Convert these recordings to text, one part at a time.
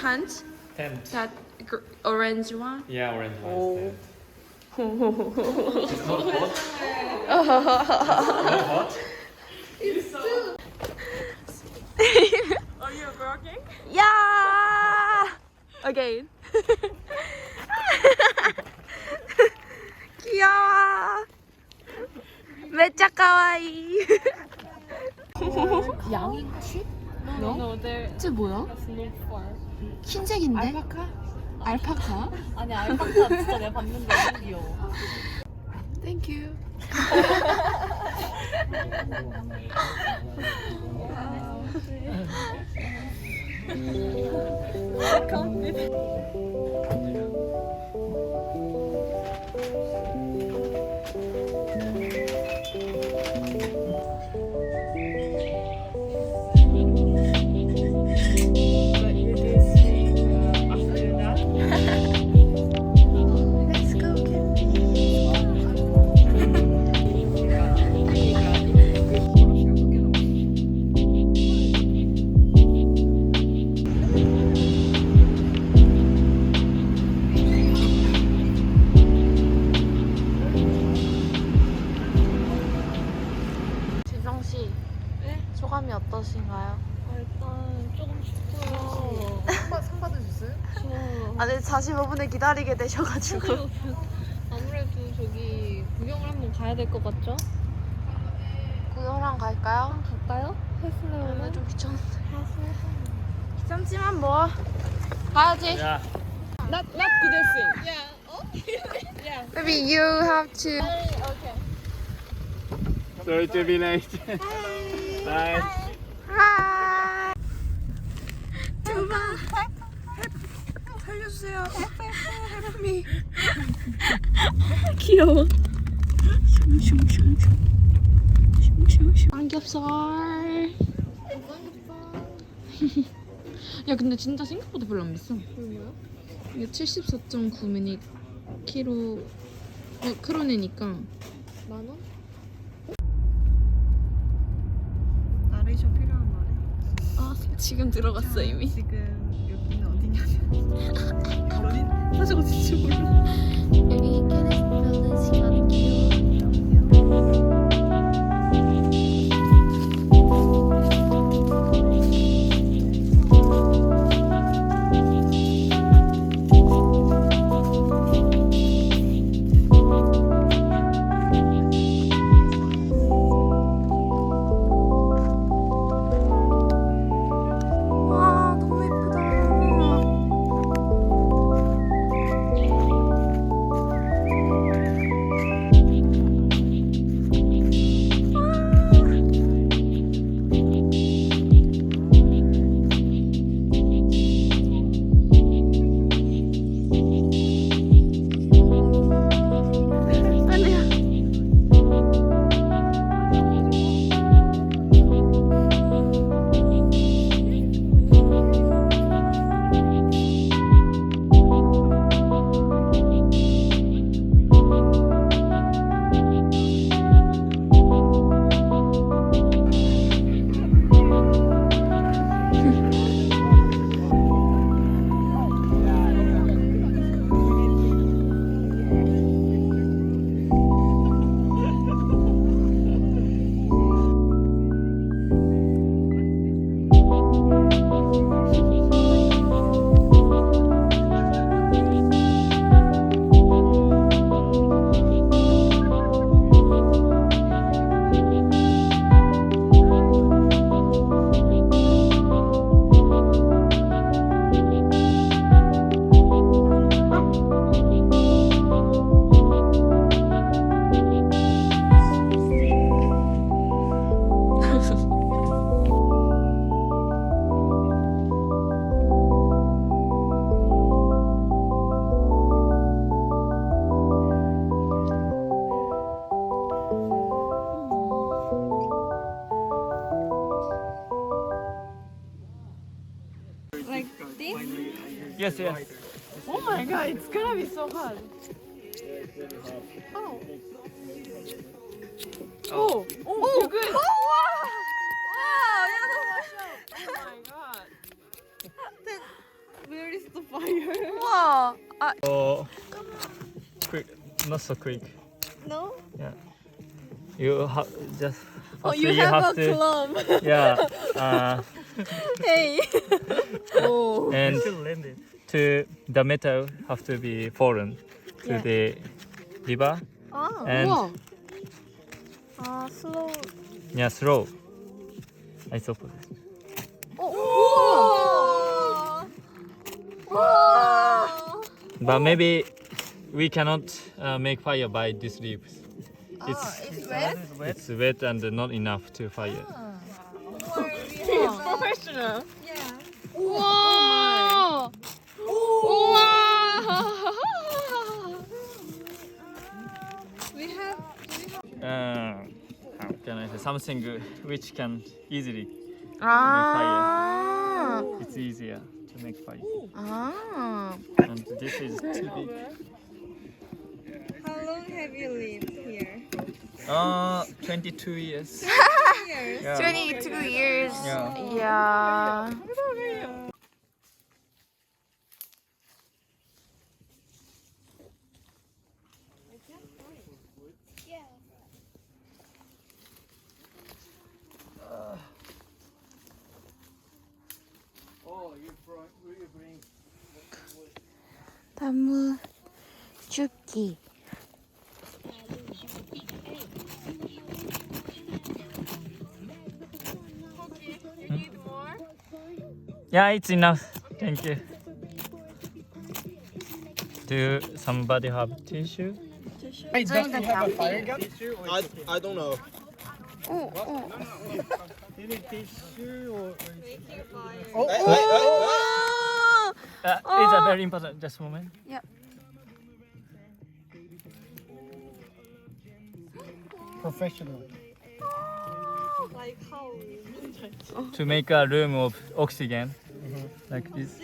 tent? Tent. That orange one? Yeah, orange one. Oh. Is tent. It's not hot. It's not hot. Are you working? Yeah. Again. 귀여워. 매짜 가와이. 양인치? No, they're 쟤 뭐야? not far. 흰색인데? 알파카? 알파카? 아니 알파카 진짜 내가 봤는데 너무 귀여워. 땡큐. 지성씨, 소감이 어떠신가요? 일단 조금 춥고요. 상 받으셨어요? 아, 네, 45분을 기다리게 되셔가지고. 아무래도 저기 구경을 한번 가야 될 것 같죠? 구경랑 갈까요? 갈까요? 오늘 헬스레오는 좀 귀찮은데. 귀찮지만 뭐. 가야지. Yeah. not good thing. Yeah. Maybe you have to. Sorry to be late. Bye. 하. 제발. 살려주세요. 헬프미. 귀여워. 삼겹살. 야, 근데 진짜 생각보다 별로 안 비싸. 얼마야? 이게 74.9미니 키로 크로네니까. 만 원? 나레이션 필요한 말에. 아, 지금 들어갔어 이미. 지금 여기는 어디냐면 어디 사실 어딘지 몰라. 여기 캐네스별은 시간이요. 와, 너무 예쁘다. 아니야. Yes, yes. Oh my god, it's gonna be so hard. Oh. Oh, oh, you're good. Oh, wow. Wow, yeah, that's Oh my god. 우와. 아, Oh, quick, not so quick. no? Yeah. You just. Oh, firstly you have a to, club. Yeah. Hey. Oh. And to the metal have to be fallen to Yeah. the river 아, and 우와. 아, 슬로우. yeah, throw. I suppose. 우와. 우와. But maybe we cannot make fire by these leaves. It's wet? It's wet and not enough to fire. It's professional. 우와. 우와. How can I say something which can easily 아. it's easier to make fire. 아. And this is too big. How long have you lived here? 22 years. Years. Yeah. 22 years. Yeah. Yeah. 나무 줍기. Yeah, it's enough. Thank you. Do somebody have tissue? Wait, does he the have a camping. fire gun? I don't know. 오, 오. You need tissue or? Oh, It's a very important. Just a moment. Professional. Like how? To make a room of oxygen, like this.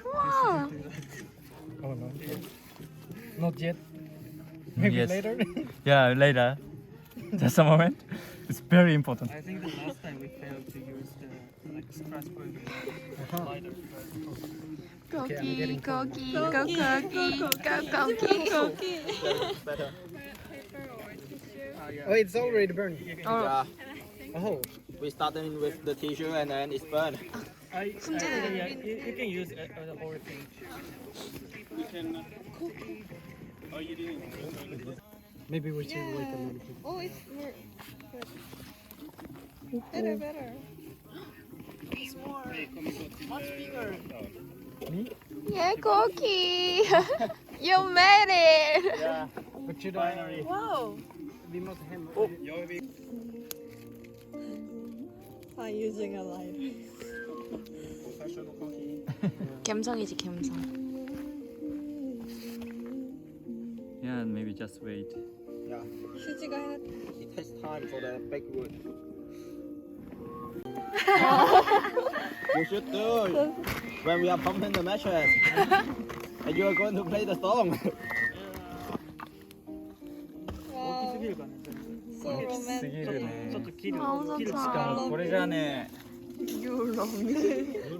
우와. Oh no. Not yet. Maybe Yes. later. Yeah, later. Just a moment. It's very important. I think the last time we failed to use the like Strasbourg lighter. 고기, 고기, 고기, 고기. better. Oh, it's already burned. Yeah. Oh. We started with the tissue and then it's burned. Yeah, you can use the whole thing. Maybe we should wait a minute. Oh, it's more. Better, better. Yeah, 고기. You made it. Yeah. But should I? Wow. We must hammer. By using a lighter. Professional cooking. 감성이지, 감성. Yeah, and maybe just wait. Yeah. 휴지가 해놨. It takes time for the big wood. You should do when we are pumping the mattress. And you are going to play the song. Wow. So romantic. 저쪽 길을 너무 길을 좋다.これじゃね You love me.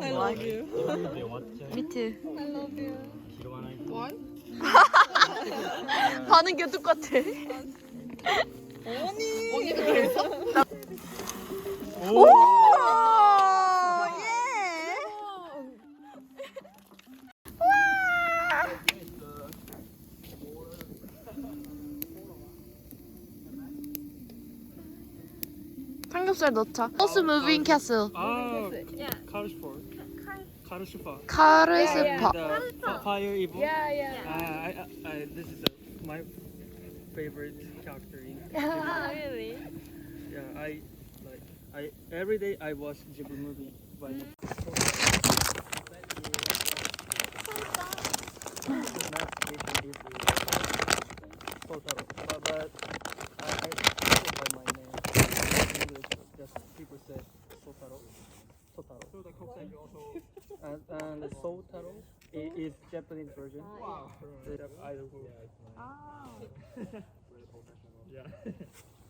I love you. Me too. I love you. What? 반응이 똑같아. 언니도 그랬어? 오! 예! 삼겹살 넣자. 소스 무빙 캐슬. 아, Karlsford. Karlsruhe. 카르스파. The fire evil. Yeah. This is my favorite character in. Really? Yeah, I every day I watch Ghibli movie. By Totaro, but I don't know by my name. In English, just people say Totaro. And the Totaro is Japanese version. Wow. The idol group.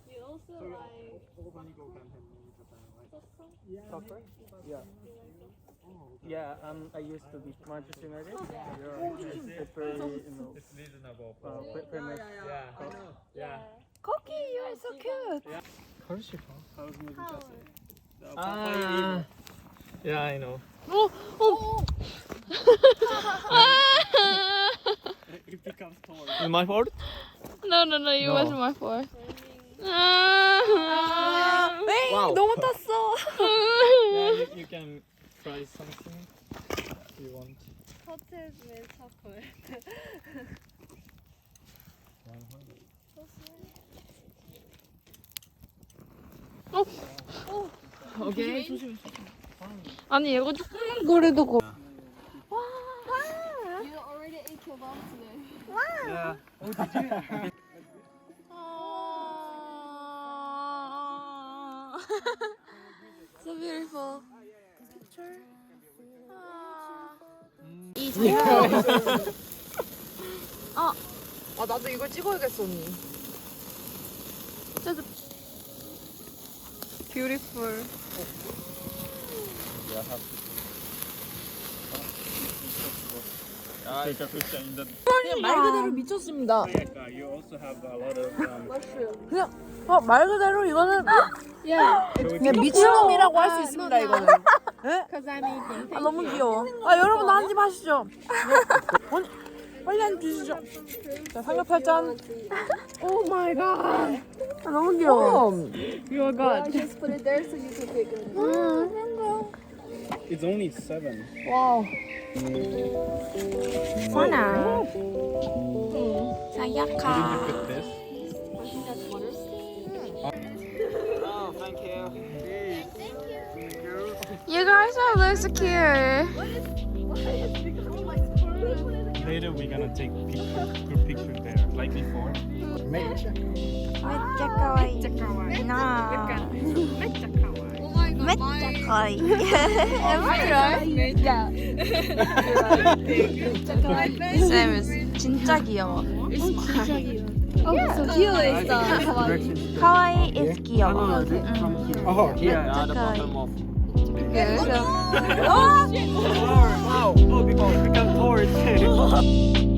You also like Soccer? Yeah. Yeah, I used to be Manchester United. It's very, It's reasonable. famous. Yeah. Cookie, you are so cute. Ah. Yeah, I know. It becomes taller. Is my fault? no, it No. wasn't my fault. 엥, 너무 탔어. Yeah, you can try something if you want. Potted with chocolate. Okay. 아니 얘가 조그만 거리도 거. You already ate kebab today. Yeah. So beautiful. Picture. 아 나도 이걸 찍어야겠어 언니. Beautiful. Take a picture in the. 그냥 말 그대로 미쳤습니다. You also have a lot of. 그냥 말 그대로 이거는 Yeah. 그냥 미친놈이라고 할 수 있습니다 이거는. Because I'm eating. 아 너무 귀여워. 아 여러분 한 입 하시죠. 네. 빨리 한 입 주시죠. 자 삼겹살 짠. 오 마이 갓. 아 너무 귀여워. You are God. Just put it there so you can take it. It's only 7. 와우. 선아. Did 사야카. you put this? Oh, thank you. You guys are really so cute. Later we're gonna take good picture there, like before. 진짜 kawaii. 나. Oh my God. 진짜 kawaii. Am I right? Yeah. 쌤 진짜 귀여워. Oh, so cute is the kawaii is 귀여워. Oh, Yeah, 진짜 the kawaii. bottom of. Good. Wow! Oh, because it becomes taller too.